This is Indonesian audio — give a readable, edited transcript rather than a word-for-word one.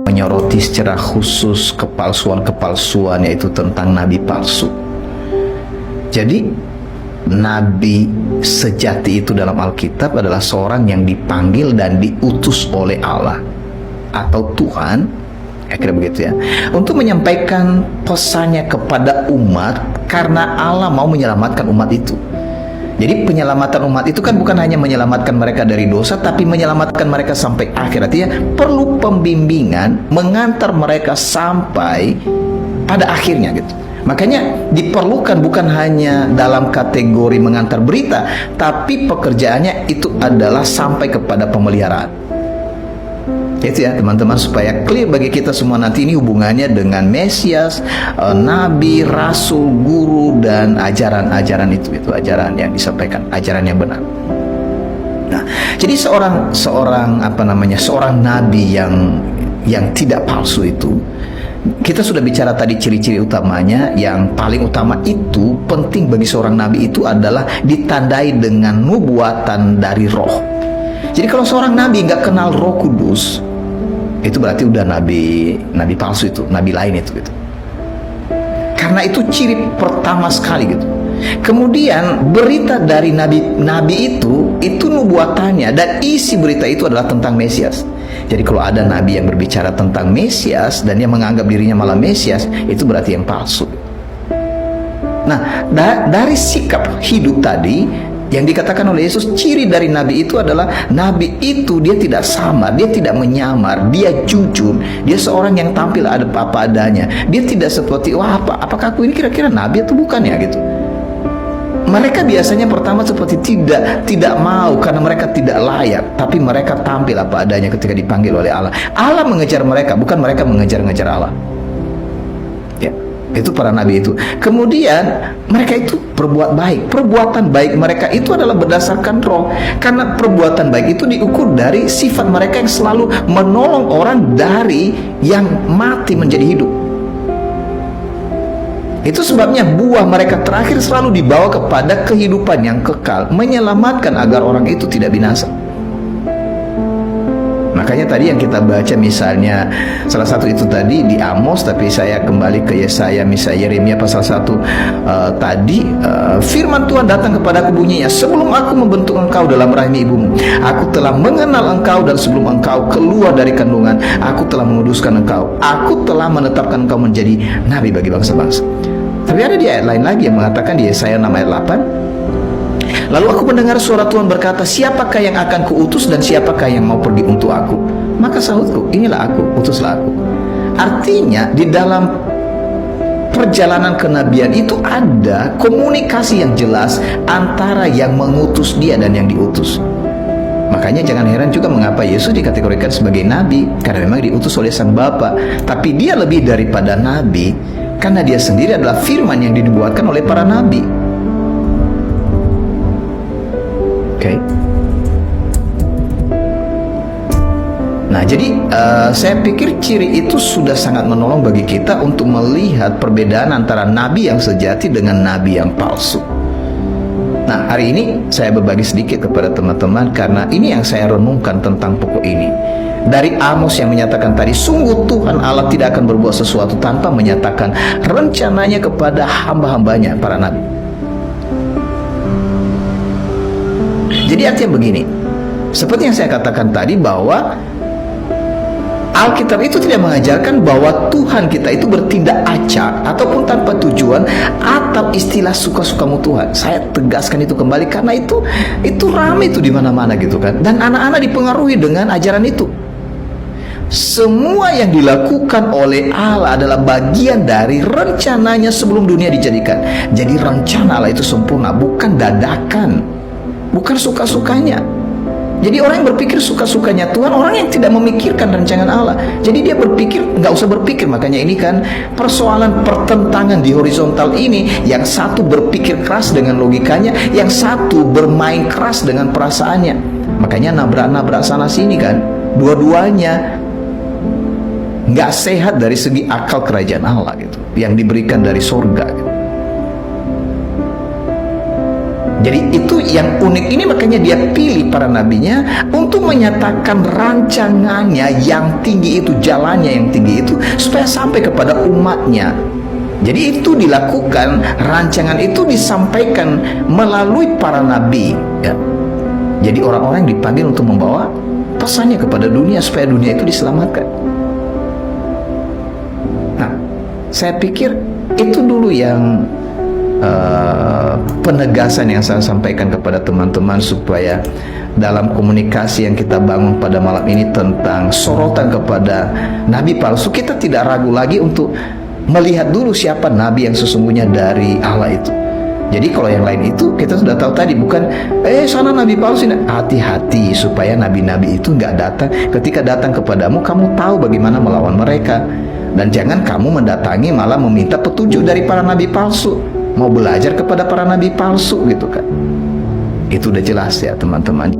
menyoroti secara khusus kepalsuan-kepalsuan, yaitu tentang nabi palsu. Jadi nabi sejati itu dalam Alkitab adalah seorang yang dipanggil dan diutus oleh Allah atau Tuhan, kira begitu ya, untuk menyampaikan pesannya kepada umat karena Allah mau menyelamatkan umat itu. Jadi penyelamatan umat itu kan bukan hanya menyelamatkan mereka dari dosa, tapi menyelamatkan mereka sampai akhir. Artinya perlu pembimbingan mengantar mereka sampai pada akhirnya gitu. Makanya diperlukan bukan hanya dalam kategori mengantar berita, tapi pekerjaannya itu adalah sampai kepada pemeliharaan. Itu ya teman-teman, supaya clear bagi kita semua nanti ini hubungannya dengan Mesias, Nabi, Rasul, Guru, dan ajaran-ajaran itu ajaran yang disampaikan, ajaran yang benar. Nah, jadi seorang Nabi yang tidak palsu itu, kita sudah bicara tadi ciri-ciri utamanya. Yang paling utama itu penting bagi seorang Nabi itu adalah ditandai dengan nubuatan dari Roh. Jadi kalau seorang Nabi nggak kenal Roh Kudus, itu berarti udah nabi palsu, itu nabi lain itu gitu. Karena itu ciri pertama sekali gitu. Kemudian berita dari nabi itu nubuatannya dan isi berita itu adalah tentang Mesias. Jadi kalau ada nabi yang berbicara tentang Mesias dan dia menganggap dirinya malah Mesias, itu berarti yang palsu. Nah, dari sikap hidup tadi yang dikatakan oleh Yesus, ciri dari nabi itu adalah nabi itu dia tidak samar, dia tidak menyamar, dia jujur, dia seorang yang tampil ada apa adanya. Dia tidak seperti, wah apakah aku ini kira-kira nabi atau bukan ya gitu. Mereka biasanya pertama seperti tidak mau karena mereka tidak layak, tapi mereka tampil apa adanya ketika dipanggil oleh Allah. Allah mengejar mereka, bukan mereka mengejar-ngejar Allah. Ya. Itu para nabi itu. Kemudian mereka itu berbuat baik. Perbuatan baik mereka itu adalah berdasarkan Roh. Karena perbuatan baik itu diukur dari sifat mereka yang selalu menolong orang dari yang mati menjadi hidup. Itu sebabnya buah mereka terakhir selalu dibawa kepada kehidupan yang kekal, menyelamatkan agar orang itu tidak binasa. Makanya tadi yang kita baca misalnya salah satu itu tadi di Amos, tapi saya kembali ke Yesaya, misalnya Yeremia pasal 1 tadi, firman Tuhan datang kepadaku bunyinya, sebelum aku membentuk engkau dalam rahim ibumu, aku telah mengenal engkau, dan sebelum engkau keluar dari kandungan, aku telah menguduskan engkau, aku telah menetapkan engkau menjadi nabi bagi bangsa-bangsa. Tapi ada di ayat lain lagi yang mengatakan di Yesaya 6 ayat 8, lalu aku mendengar suara Tuhan berkata, siapakah yang akan kuutus dan siapakah yang mau pergi untuk aku? Maka sahutku, inilah aku, utuslah aku. Artinya di dalam perjalanan kenabian itu ada komunikasi yang jelas antara yang mengutus dia dan yang diutus. Makanya jangan heran juga mengapa Yesus dikategorikan sebagai nabi, karena memang diutus oleh Sang Bapa. Tapi dia lebih daripada nabi, karena dia sendiri adalah firman yang dinubuatkan oleh para nabi. Okay. Nah, jadi saya pikir ciri itu sudah sangat menolong bagi kita untuk melihat perbedaan antara nabi yang sejati dengan nabi yang palsu. Nah, hari ini saya berbagi sedikit kepada teman-teman karena ini yang saya renungkan tentang pokok ini. Dari Amos yang menyatakan tadi, sungguh Tuhan Allah tidak akan berbuat sesuatu tanpa menyatakan rencananya kepada hamba-hambanya, para nabi. Jadi artinya begini, seperti yang saya katakan tadi bahwa Alkitab itu tidak mengajarkan bahwa Tuhan kita itu bertindak acak ataupun tanpa tujuan atau istilah suka-sukamu Tuhan. Saya tegaskan itu kembali karena itu ramai itu di mana-mana gitu kan. Dan anak-anak dipengaruhi dengan ajaran itu. Semua yang dilakukan oleh Allah adalah bagian dari rencananya sebelum dunia dijadikan. Jadi rencana Allah itu sempurna, bukan dadakan, bukan suka-sukanya. Jadi orang yang berpikir suka-sukanya Tuhan, orang yang tidak memikirkan rancangan Allah. Jadi dia berpikir, nggak usah berpikir. Makanya ini kan persoalan pertentangan di horizontal ini. Yang satu berpikir keras dengan logikanya, yang satu bermain keras dengan perasaannya. Makanya nabrak-nabrak sana sini kan. Dua-duanya nggak sehat dari segi akal kerajaan Allah gitu, yang diberikan dari sorga gitu. Jadi itu yang unik ini, makanya dia pilih para nabinya untuk menyatakan rancangannya yang tinggi itu, jalannya yang tinggi itu, supaya sampai kepada umatnya. Jadi itu dilakukan, rancangan itu disampaikan melalui para nabi, ya. Jadi orang-orang yang dipanggil untuk membawa pesannya kepada dunia supaya dunia itu diselamatkan. Nah, saya pikir itu dulu yang penegasan yang saya sampaikan kepada teman-teman, supaya dalam komunikasi yang kita bangun pada malam ini tentang sorotan kepada nabi palsu, kita tidak ragu lagi untuk melihat dulu siapa nabi yang sesungguhnya dari Allah itu. Jadi kalau yang lain itu kita sudah tahu tadi, bukan sana nabi palsu. Hati-hati supaya nabi-nabi itu nggak datang. Ketika datang kepadamu, kamu tahu bagaimana melawan mereka, dan jangan kamu mendatangi malah meminta petunjuk dari para nabi palsu, mau belajar kepada para nabi palsu gitu kan. Itu udah jelas ya teman-teman.